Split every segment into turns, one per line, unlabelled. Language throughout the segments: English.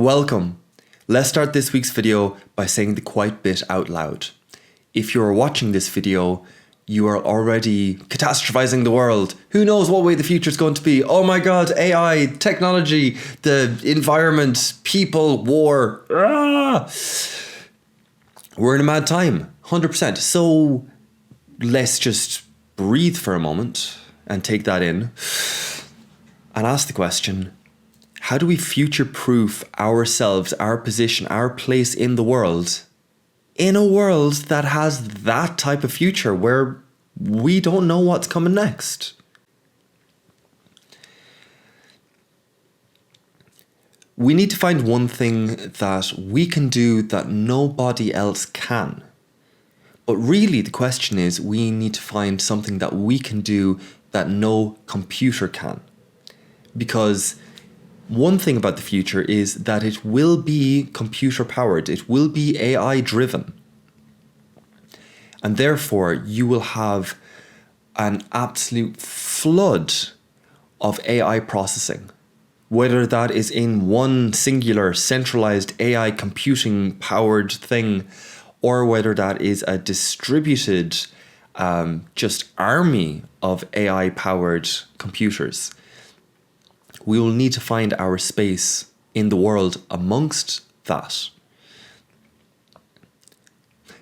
Welcome. Let's start this week's video by saying the quiet bit out loud. If you are watching this video, you are already catastrophizing the world. Who knows what way the future is going to be? Oh my God, AI, technology, the environment, people, war. We're in a mad time, 100%. So let's just breathe for a moment and take that in and ask the question, how do we future-proof ourselves, our position, our place in the world, in a world that has that type of future where we don't know what's coming next? We need to find one thing that we can do that nobody else can. But really the question is, we need to find something that we can do that no computer can. Because one thing about the future is that it will be computer powered, it will be AI driven. And therefore you will have an absolute flood of AI processing. Whether that is in one singular centralized AI computing powered thing, or whether that is a distributed just army of AI powered computers. We will need to find our space in the world amongst that.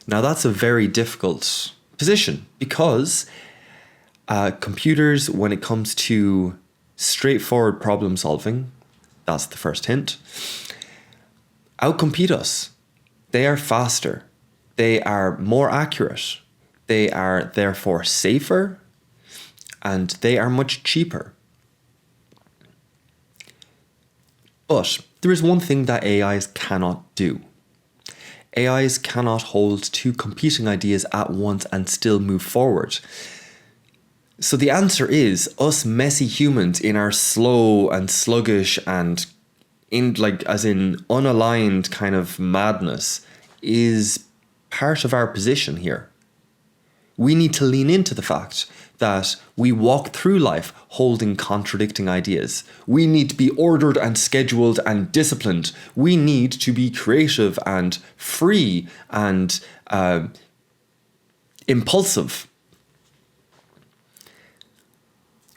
Now that's a very difficult position because computers, when it comes to straightforward problem solving, that's the first hint, outcompete us. They are faster. They are more accurate. They are therefore safer, and they are much cheaper. But there is one thing that AIs cannot do. AIs cannot hold two competing ideas at once and still move forward. So the answer is us messy humans in our slow and sluggish and unaligned kind of madness is part of our position here. We need to lean into the fact that we walk through life holding contradicting ideas. We need to be ordered and scheduled and disciplined. We need to be creative and free and impulsive.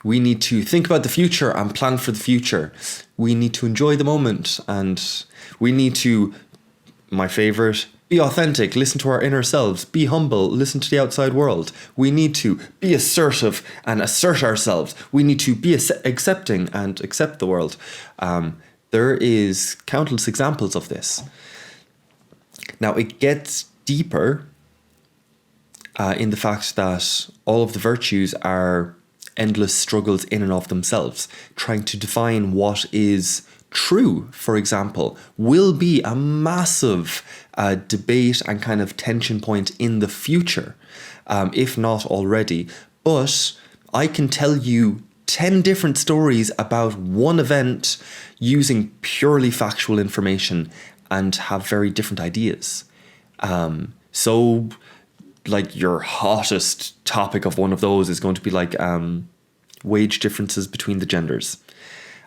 We need to think about the future and plan for the future. We need to enjoy the moment, and we need to, my favorite, be authentic, listen to our inner selves, be humble, listen to the outside world. We need to be assertive and assert ourselves. We need to be accepting and accept the world. There is countless examples of this. Now it gets deeper in the fact that all of the virtues are endless struggles in and of themselves. Trying to define what is true, for example, will be a massive debate and kind of tension point in the future, if not already. But I can tell you 10 different stories about one event using purely factual information and have very different ideas. So like your hottest topic of one of those is going to be like wage differences between the genders.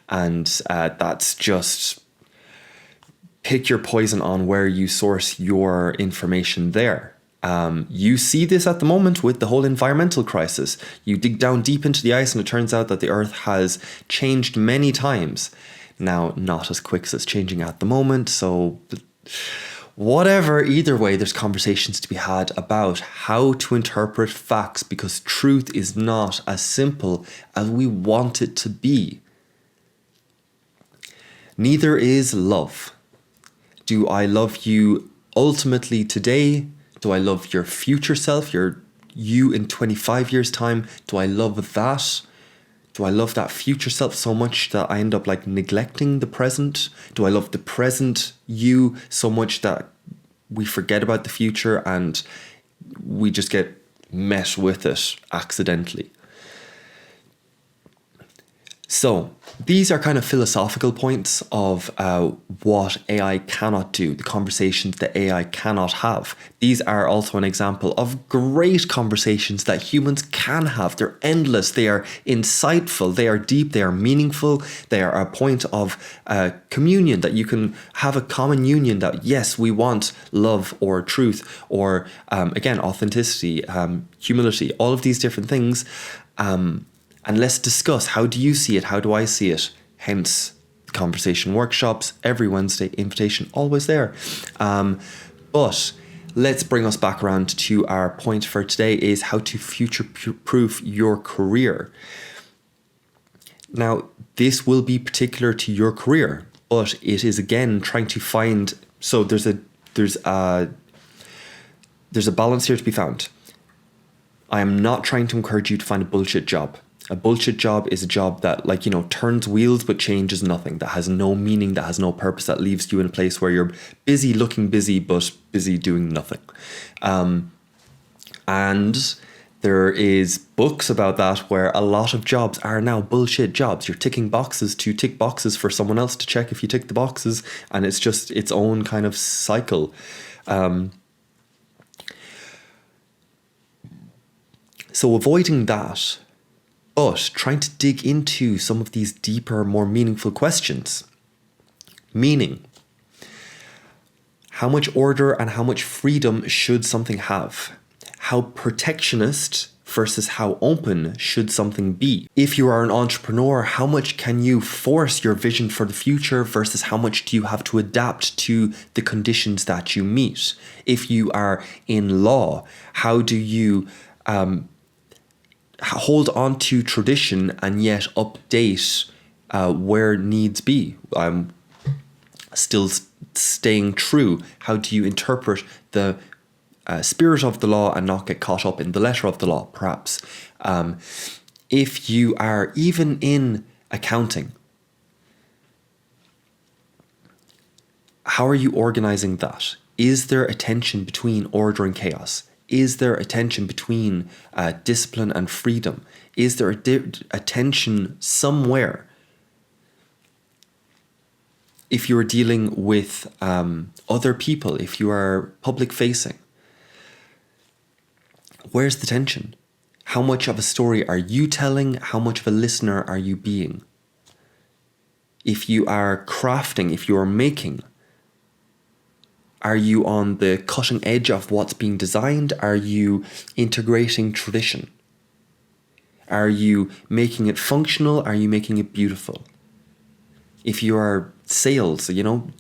And that's just pick your poison on where you source your information there. You see this at the moment with the whole environmental crisis. You dig down deep into the ice and it turns out that the Earth has changed many times. Now, not as quick as it's changing at the moment, so whatever, either way, there's conversations to be had about how to interpret facts because truth is not as simple as we want it to be. Neither is love. Do I love you ultimately today? Do I love your future self, you in 25 years' time? Do I love that? Do I love that future self so much that I end up like neglecting the present? Do I love the present you so much that we forget about the future and we just get met with it accidentally? So these are kind of philosophical points of what AI cannot do, the conversations that AI cannot have. These are also an example of great conversations that humans can have. They're endless, they are insightful, they are deep, they are meaningful, they are a point of communion, that you can have a common union that, yes, we want love or truth or, again, authenticity, humility, all of these different things. And let's discuss, how do you see it? How do I see it? Hence, the conversation workshops, every Wednesday, invitation always there. But let's bring us back around to our point for today, is how to future-proof your career. Now, this will be particular to your career, but it is again trying to find, so there's a balance here to be found. I am not trying to encourage you to find a bullshit job. A bullshit job is a job that, like, turns wheels but changes nothing, that has no meaning, that has no purpose, that leaves you in a place where you're busy looking busy but busy doing nothing. And there is books about that, where a lot of jobs are now bullshit jobs. You're ticking boxes to tick boxes for someone else to check if you tick the boxes, and it's just its own kind of cycle. So avoiding that, but trying to dig into some of these deeper, more meaningful questions. Meaning, how much order and how much freedom should something have? How protectionist versus how open should something be? If you are an entrepreneur, how much can you force your vision for the future versus how much do you have to adapt to the conditions that you meet? If you are in law, how do you hold on to tradition and yet update where needs be? Still staying true. How do you interpret the spirit of the law and not get caught up in the letter of the law, perhaps? If you are even in accounting, how are you organizing that? Is there a tension between order and chaos? Is there a tension between discipline and freedom? Is there a tension somewhere? If you're dealing with other people, if you are public facing, where's the tension? How much of a story are you telling? How much of a listener are you being? If you are crafting, if you are making, are you on the cutting edge of what's being designed? Are you integrating tradition? Are you making it functional? Are you making it beautiful? If you are sales,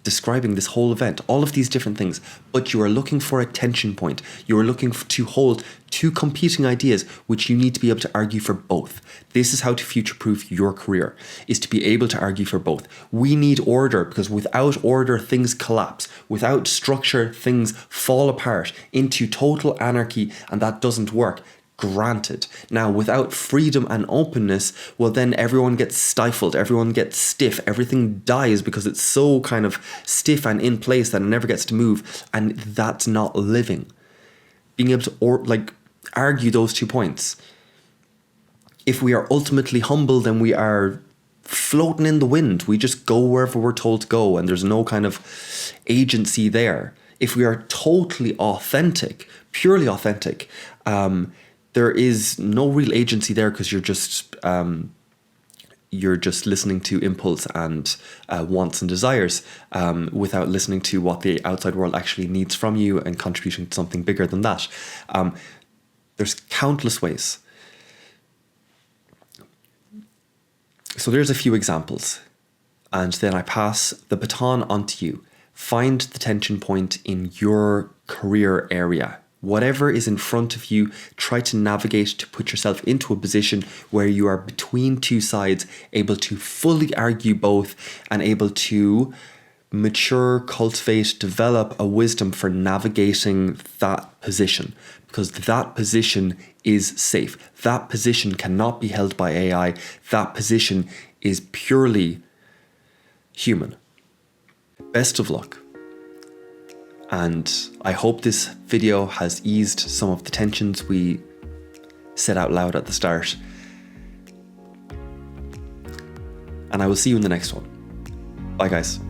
describing this whole event, all of these different things, but you are looking for a tension point. You are looking to hold two competing ideas, which you need to be able to argue for both. This is how to future-proof your career, is to be able to argue for both. We need order, because without order, things collapse. Without structure, things fall apart into total anarchy, and that doesn't work. Granted. Now, without freedom and openness, well, then everyone gets stifled, everyone gets stiff, everything dies because it's so kind of stiff and in place that it never gets to move, and that's not living. Being able to argue those 2 points. If we are ultimately humble, then we are floating in the wind. We just go wherever we're told to go, and there's no kind of agency there. If we are totally authentic, purely authentic, there is no real agency there, because you're just listening to impulse and wants and desires, without listening to what the outside world actually needs from you and contributing to something bigger than that. There's countless ways. So there's a few examples, and then I pass the baton on to you. Find the tension point in your career area. Whatever is in front of you, try to navigate to put yourself into a position where you are between two sides, able to fully argue both, and able to mature, cultivate, develop a wisdom for navigating that position, because that position is safe. That position cannot be held by AI. That position is purely human. Best of luck. And I hope this video has eased some of the tensions we said out loud at the start. and I will see you in the next one. Bye, guys.